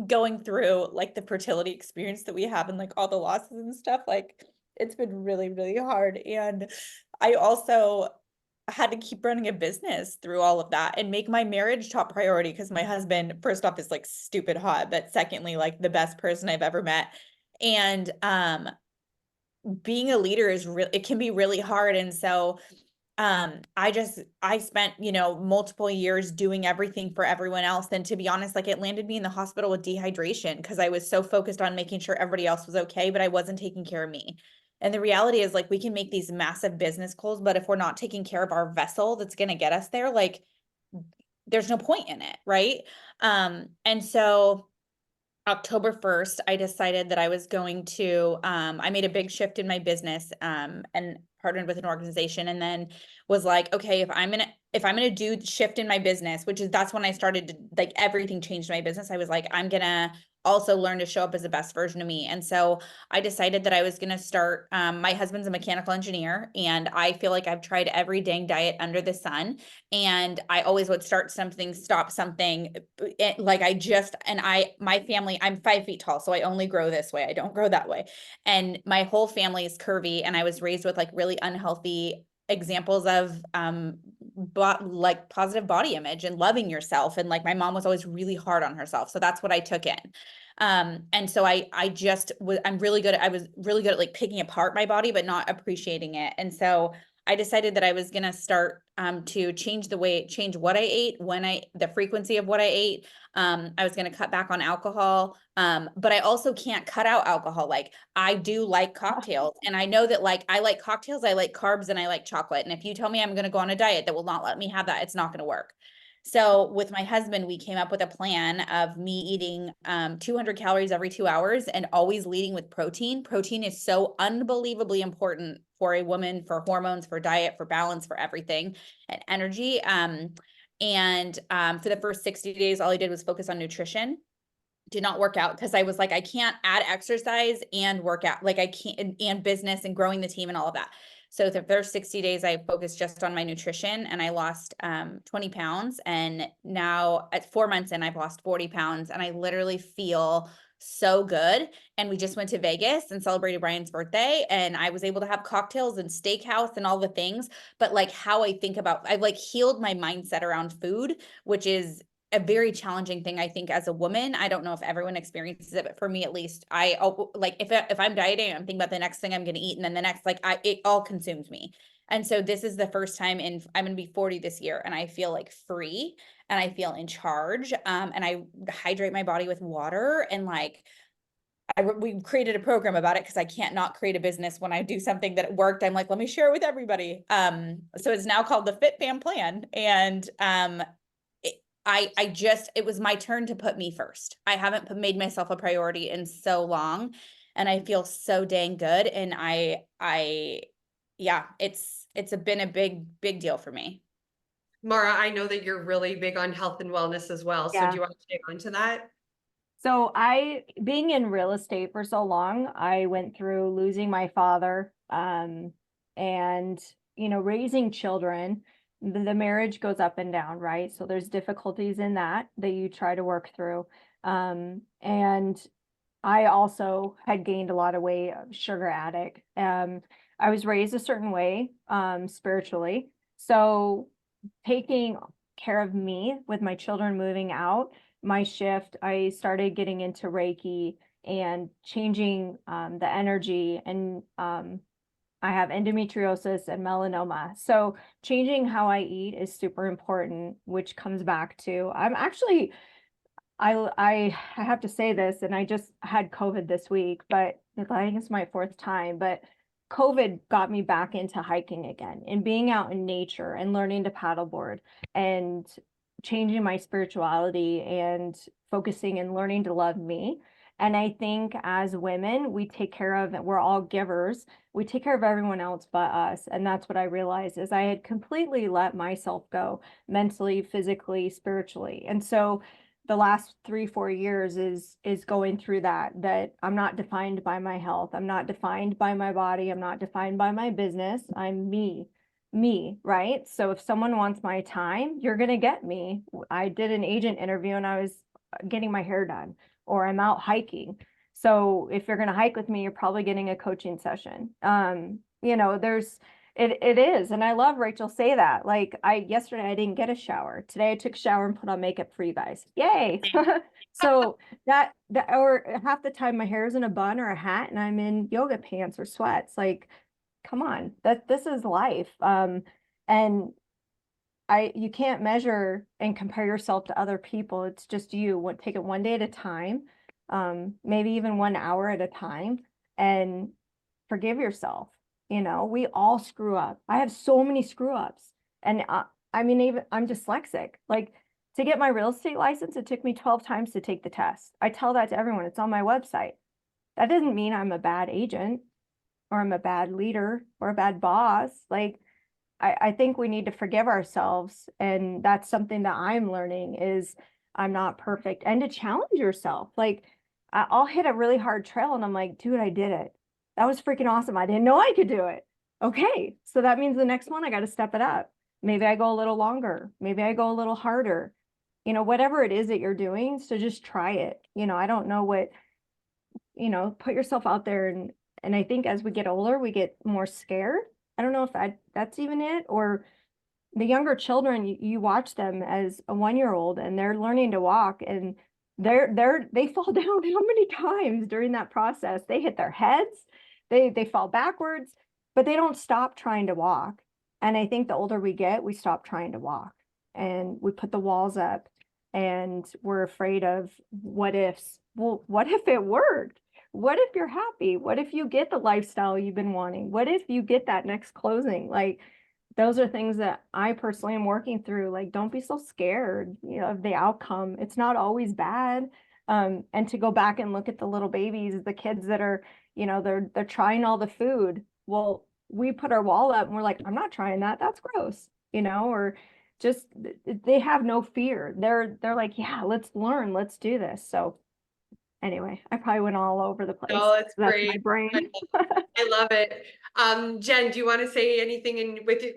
going through like the fertility experience that we have and like all the losses and stuff, like it's been really, really hard. And I also had to keep running a business through all of that and make my marriage top priority because my husband, first off, is like stupid hot, but secondly, like the best person I've ever met. And being a leader is it can be really hard. And so I spent, multiple years doing everything for everyone else. And to be honest, like it landed me in the hospital with dehydration because I was so focused on making sure everybody else was okay, but I wasn't taking care of me. And the reality is like we can make these massive business goals, but if we're not taking care of our vessel that's going to get us there, like there's no point in it, right? And so October 1st, I decided that I was going to, I made a big shift in my business, and partnered with an organization, and then was like, okay, if I'm gonna do shift in my business, that's when I started to, like, everything changed in my business. I was like, I'm gonna also learn to show up as the best version of me. And so I decided that I was gonna start, my husband's a mechanical engineer, and I feel like I've tried every dang diet under the sun. And I always would start something, stop something. My family, I'm 5 feet tall, so I only grow this way. I don't grow that way. And my whole family is curvy. And I was raised with like really unhealthy examples of, like positive body image and loving yourself. And like my mom was always really hard on herself. So that's what I took in. And so I was really good at like picking apart my body, but not appreciating it. And so I decided that I was going to start to change what I ate, the frequency of what I ate. I was going to cut back on alcohol. But I also can't cut out alcohol. Like I do like cocktails, and I know that like I like cocktails, I like carbs, and I like chocolate. And if you tell me I'm going to go on a diet that will not let me have that, it's not going to work. So with my husband, we came up with a plan of me eating 200 calories every 2 hours and always leading with protein. Protein is so unbelievably important for a woman, for hormones, for diet, for balance, for everything, and energy. For the first 60 days, all I did was focus on nutrition. Did not work out because I was like, I can't add exercise and work out. Like I can't, and business and growing the team and all of that. So the first 60 days, I focused just on my nutrition, and I lost 20 pounds. And now at 4 months in, I've lost 40 pounds, and I literally feel so good. And we just went to Vegas and celebrated Brian's birthday, and I was able to have cocktails and steakhouse and all the things. But like how I think about, I've like healed my mindset around food, which is a very challenging thing, I think, as a woman. I don't know if everyone experiences it, but for me, at least, like if I'm dieting, I'm thinking about the next thing I'm going to eat, and then the next, it all consumes me. And so this is the first time I'm going to be 40 this year, and I feel like free, and I feel in charge. And I hydrate my body with water, and like we created a program about it because I can't not create a business when I do something that worked. I'm like, let me share it with everybody. So it's now called the Fit Fam Plan, and it was my turn to put me first. I haven't made myself a priority in so long, and I feel so dang good. And yeah, it's been a big deal for me. Mara, I know that you're really big on health and wellness as well. So Yeah. do you want to take on to that? So being in real estate for so long, I went through losing my father, and, raising children. The marriage goes up and down, right? So there's difficulties in that you try to work through. And I also had gained a lot of weight, sugar addict. I was raised a certain way, spiritually. So taking care of me with my children moving out, my shift, I started getting into Reiki and changing the energy, and I have endometriosis and melanoma. So changing how I eat is super important, which comes back to I have to say this, and I just had COVID this week, but I think it's my fourth time, but COVID got me back into hiking again and being out in nature and learning to paddleboard and changing my spirituality and focusing and learning to love me. And I think as women, we take care of, we're all givers. We take care of everyone else but us. And that's what I realized is I had completely let myself go mentally, physically, spiritually. And so the last 3-4 years is going through that I'm not defined by my health. I'm not defined by my body. I'm not defined by my business. I'm me, right? So if someone wants my time, you're going to get me. I did an agent interview and I was getting my hair done, or I'm out hiking. So if you're going to hike with me, you're probably getting a coaching session. It is. And I love Rachel say that. Like yesterday I didn't get a shower. Today I took a shower and put on makeup for you guys. Yay. So that or half the time my hair is in a bun or a hat and I'm in yoga pants or sweats. Like, come on, this is life. And you can't measure and compare yourself to other people. It's just you. Take it one day at a time, maybe even 1 hour at a time, and forgive yourself. We all screw up. I have so many screw ups. And I mean, even I'm dyslexic. Like to get my real estate license, it took me 12 times to take the test. I tell that to everyone. It's on my website. That doesn't mean I'm a bad agent or I'm a bad leader or a bad boss. Like I think we need to forgive ourselves. And that's something that I'm learning is I'm not perfect, and to challenge yourself. Like I'll hit a really hard trail and I'm like, dude, I did it. That was freaking awesome. I didn't know I could do it. Okay. So that means the next one I got to step it up. Maybe I go a little longer. Maybe I go a little harder. Whatever it is that you're doing. So just try it. I don't know what, put yourself out there. And I think as we get older, we get more scared. I don't know if that's even it, or the younger children, you watch them as a 1-year-old and they're learning to walk and they fall down how many times during that process? They hit their heads, they fall backwards, but they don't stop trying to walk. And I think the older we get, we stop trying to walk and we put the walls up and we're afraid of what ifs. Well, what if it worked? What if you're happy? What if you get the lifestyle you've been wanting? What if you get that next closing? Like those are things that I personally am working through. Like, don't be so scared, of the outcome. It's not always bad. And to go back and look at the little babies, the kids that are, they're trying all the food. Well, we put our wall up and we're like, I'm not trying that. That's gross, or just they have no fear. They're like, yeah, let's learn, let's do this. So anyway, I probably went all over the place. Oh, that's My great. brain. I love it. Jen, do you want to say anything with your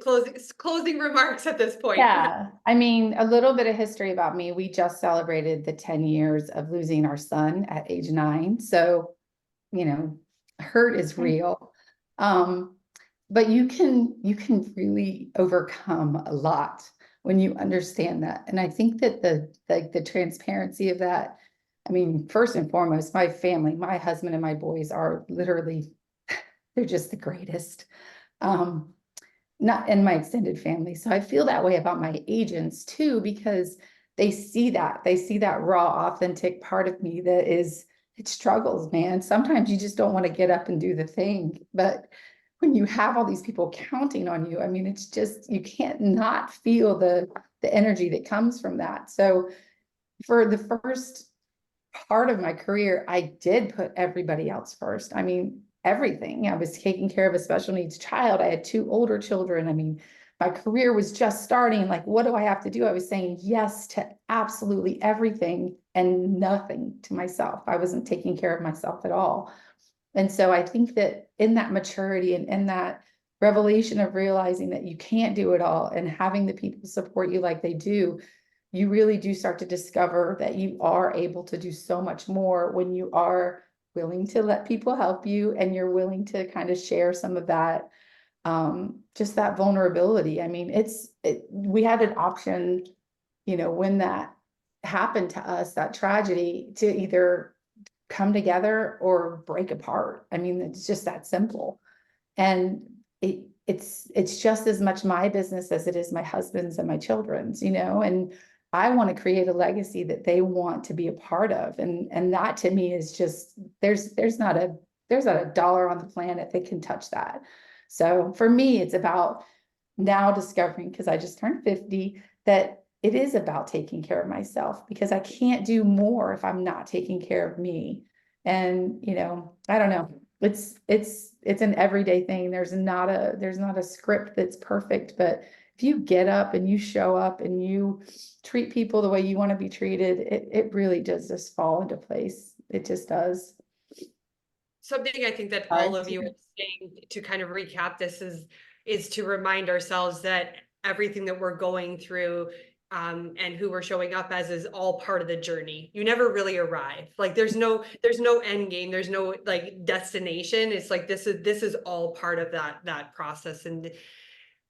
closing remarks at this point? Yeah, I mean, a little bit of history about me. We just celebrated the 10 years of losing our son at age 9. So, hurt is real. But you can really overcome a lot when you understand that. And I think that the transparency of that, I mean, first and foremost, my family, my husband and my boys are literally, they're just the greatest. Not in my extended family. So I feel that way about my agents too, because they see that raw, authentic part of me that it struggles, man. Sometimes you just don't want to get up and do the thing. But when you have all these people counting on you, I mean, it's just, you can't not feel the energy that comes from that. So for the first part of my career, I did put everybody else first. I mean, everything. I was taking care of a special needs child. I had 2 older children. I mean, my career was just starting. Like, what do I have to do? I was saying yes to absolutely everything and nothing to myself. I wasn't taking care of myself at all. And so I think that in that maturity and in that revelation of realizing that you can't do it all and having the people support you like they do, you really do start to discover that you are able to do so much more when you are willing to let people help you and you're willing to kind of share some of that, just that vulnerability. I mean, we had an option, when that happened to us, that tragedy, to either come together or break apart. I mean, it's just that simple. And it's just as much my business as it is my husband's and my children's, and I want to create a legacy that they want to be a part of. And that to me is just, there's not a dollar on the planet that can touch that. So for me, it's about now discovering, because I just turned 50, that it is about taking care of myself, because I can't do more if I'm not taking care of me. And, you know, I don't know. It's an everyday thing. There's not a script that's perfect, but if you get up and you show up and you treat people the way you want to be treated, it really does just fall into place. It just does. Something I think that all of you are saying, to kind of recap this, is to remind ourselves that everything that we're going through and who we're showing up as is all part of the journey. You never really arrive. Like there's no end game. There's no like destination. It's like this is all part of that process. And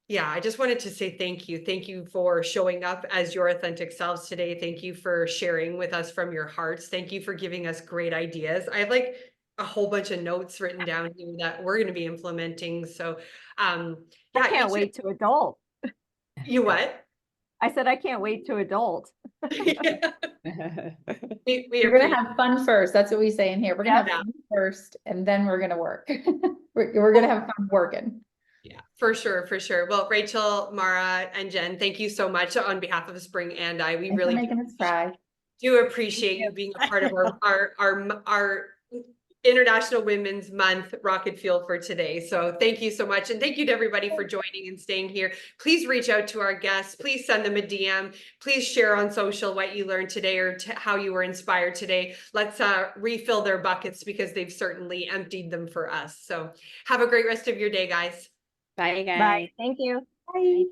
yeah, I just wanted to say thank you. Thank you for showing up as your authentic selves today. Thank you for sharing with us from your hearts. Thank you for giving us great ideas. I have like a whole bunch of notes written down here that we're going to be implementing. So yeah, I can't wait to adult. You what? I said, I can't wait to adult. Yeah. We We're gonna have fun first. That's what we say in here. We're gonna have Yeah. fun first, and then we're gonna work. We're gonna have fun working. Yeah, for sure, for sure. Well, Rachel, Mara, and Jen, thank you so much on behalf of Spring and I. We Thanks for really making us cry. do appreciate you being a part of our International Women's Month Rocket Fuel for today. So thank you so much. And thank you to everybody for joining and staying here. Please reach out to our guests. Please send them a DM. Please share on social what you learned today or how you were inspired today. Let's refill their buckets, because they've certainly emptied them for us. So have a great rest of your day, guys. Bye, guys. Bye. Thank you. Bye.